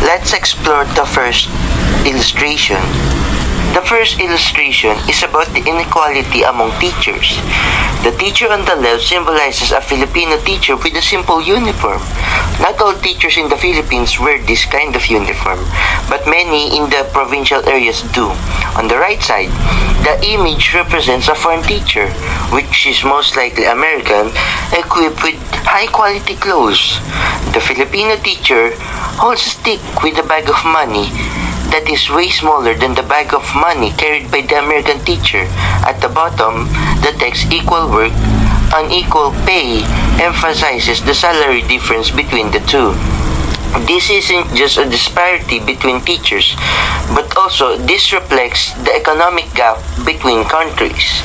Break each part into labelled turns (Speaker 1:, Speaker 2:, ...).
Speaker 1: Let's explore the first illustration. The first illustration is about the inequality among teachers. The teacher on the left symbolizes a Filipino teacher with a simple uniform. Not all teachers in the Philippines wear this kind of uniform, but many in the provincial areas do. On the right side, the image represents a foreign teacher, which is most likely American, equipped with high-quality clothes. The Filipino teacher holds a stick with a bag of money that is way smaller than the bag of money carried by the American teacher. At the bottom, the text "equal work, unequal pay" emphasizes the salary difference between the two. This isn't just a disparity between teachers, but also this reflects the economic gap between countries.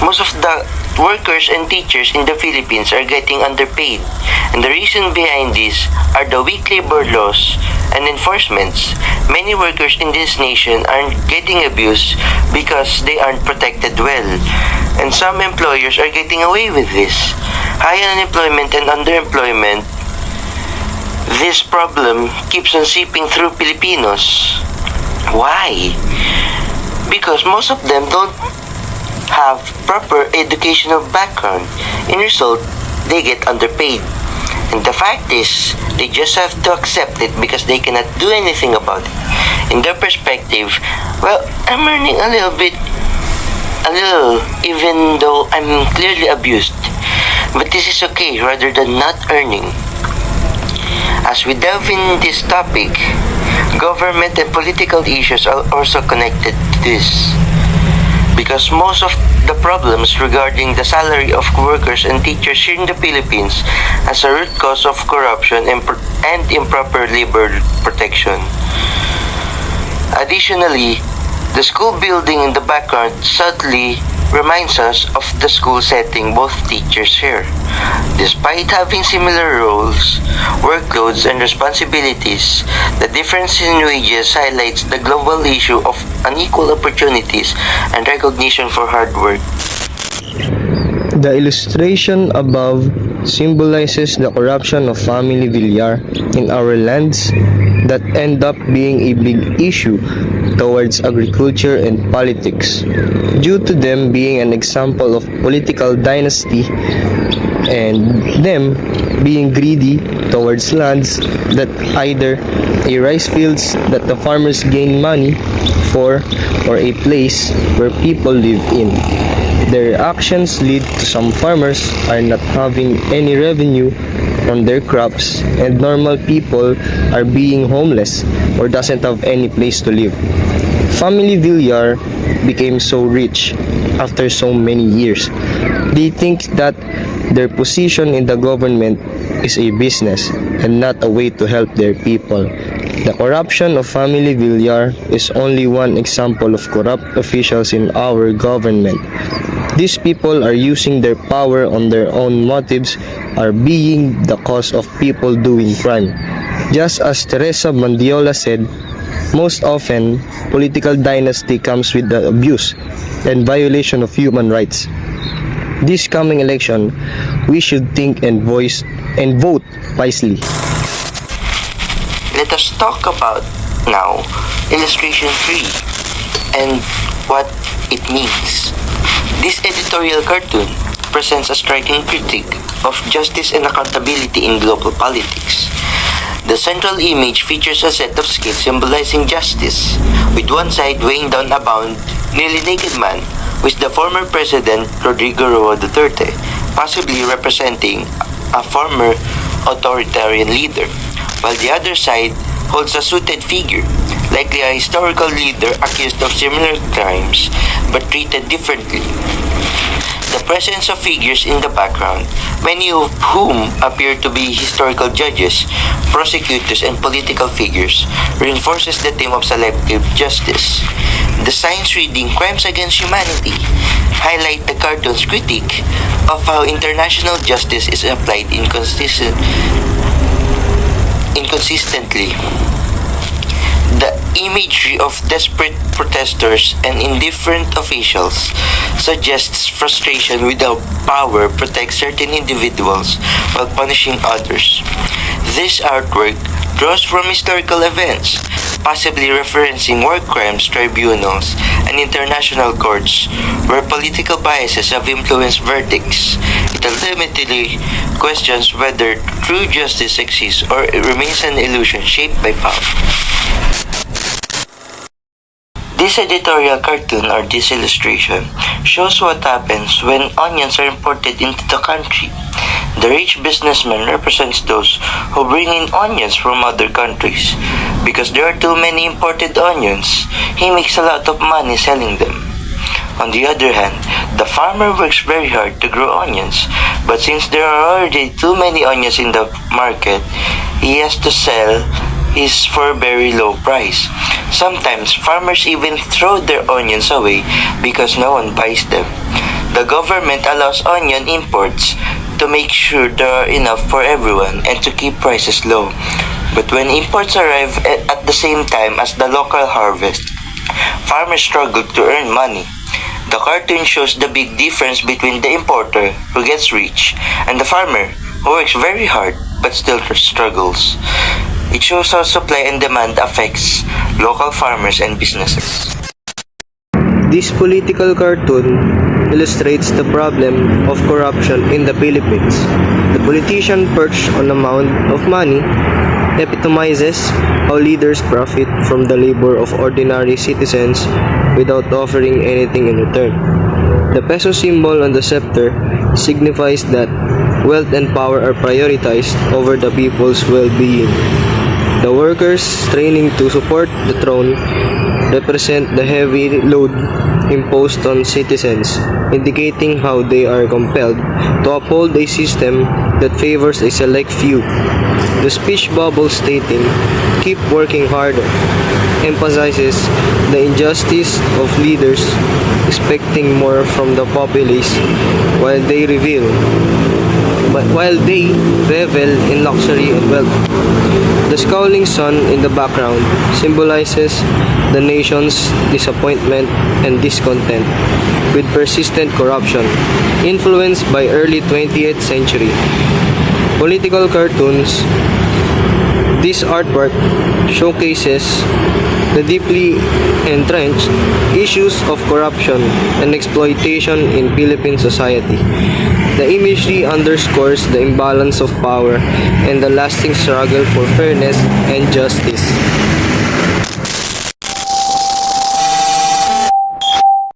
Speaker 1: Most of the workers and teachers in the Philippines are getting underpaid, and the reason behind this are the weak labor laws and enforcements. Many workers in this nation aren't getting abused because they aren't protected well, and some employers are getting away with this. High unemployment and underemployment. This problem keeps on seeping through Filipinos. Why? Because most of them don't have proper educational background. In result, they get underpaid. And the fact is, they just have to accept it because they cannot do anything about it. In their perspective, well, I'm earning a little, even though I'm clearly abused. But this is okay rather than not earning. As we delve in this topic, government and political issues are also connected to this. Because most of the problems regarding the salary of workers and teachers here in the Philippines as a root cause of corruption and improper labor protection. Additionally, the school building in the background subtly reminds us of the school setting both teachers share. Despite having similar roles, workloads, and responsibilities, the difference in wages highlights the global issue of unequal opportunities and recognition for hard work.
Speaker 2: The illustration above symbolizes the corruption of family Villar in our lands that end up being a big issue towards agriculture and politics, due to them being an example of political dynasty and them being greedy towards lands that either a rice fields that the farmers gain money for or a place where people live in. Their actions lead to some farmers are not having any revenue on their crops and normal people are being homeless or doesn't have any place to live. Family Villar became so rich after so many years. They think that their position in the government is a business and not a way to help their people. The corruption of Family Villar is only one example of corrupt officials in our government. These people are using their power on their own motives, are being the cause of people doing crime. Just as Teresa Mandiola said, most often, political dynasty comes with the abuse and violation of human rights. This coming election, we should think and vote wisely.
Speaker 1: Let us talk about now illustration 3 and what it means. This editorial cartoon presents a striking critique of justice and accountability in global politics. The central image features a set of scales symbolizing justice, with one side weighing down a bound, nearly naked man, who is the former President Rodrigo Roa Duterte, possibly representing a former authoritarian leader, while the other side holds a suited figure, likely a historical leader accused of similar crimes but treated differently. The presence of figures in the background, many of whom appear to be historical judges, prosecutors, and political figures, reinforces the theme of selective justice. The signs reading "Crimes Against Humanity" highlight the cartoon's critique of how international justice is applied inconsistently. The imagery of desperate protesters and indifferent officials suggests frustration with how power protects certain individuals while punishing others. This artwork draws from historical events, possibly referencing war crimes tribunals and international courts where political biases have influenced verdicts. It ultimately questions whether true justice exists or it remains an illusion shaped by power. This editorial cartoon or this illustration shows what happens when onions are imported into the country. The rich businessman represents those who bring in onions from other countries. Because there are too many imported onions, he makes a lot of money selling them. On the other hand, the farmer works very hard to grow onions, but since there are already too many onions in the market, he has to sell his for a very low price. Sometimes farmers even throw their onions away because no one buys them. The government allows onion imports to make sure there are enough for everyone and to keep prices low. But when imports arrive at the same time as the local harvest, farmers struggle to earn money. The cartoon shows the big difference between the importer, who gets rich, and the farmer, who works very hard but still struggles. It shows how supply and demand affects local farmers and businesses.
Speaker 2: This political cartoon illustrates the problem of corruption in the Philippines. The politician perched on a mound of money epitomizes how leaders profit from the labor of ordinary citizens without offering anything in return. The peso symbol on the scepter signifies that wealth and power are prioritized over the people's well-being. The workers straining to support the throne represent the heavy load imposed on citizens, indicating how they are compelled to uphold a system that favors a select few. The speech bubble stating, "Keep working harder," emphasizes the injustice of leaders expecting more from the populace while they revel in luxury and wealth. The scowling sun in the background symbolizes the nation's disappointment and discontent with persistent corruption, influenced by early 20th century political cartoons. This artwork showcases the deeply entrenched issues of corruption and exploitation in Philippine society. The imagery underscores the imbalance of power and the lasting struggle for fairness and justice.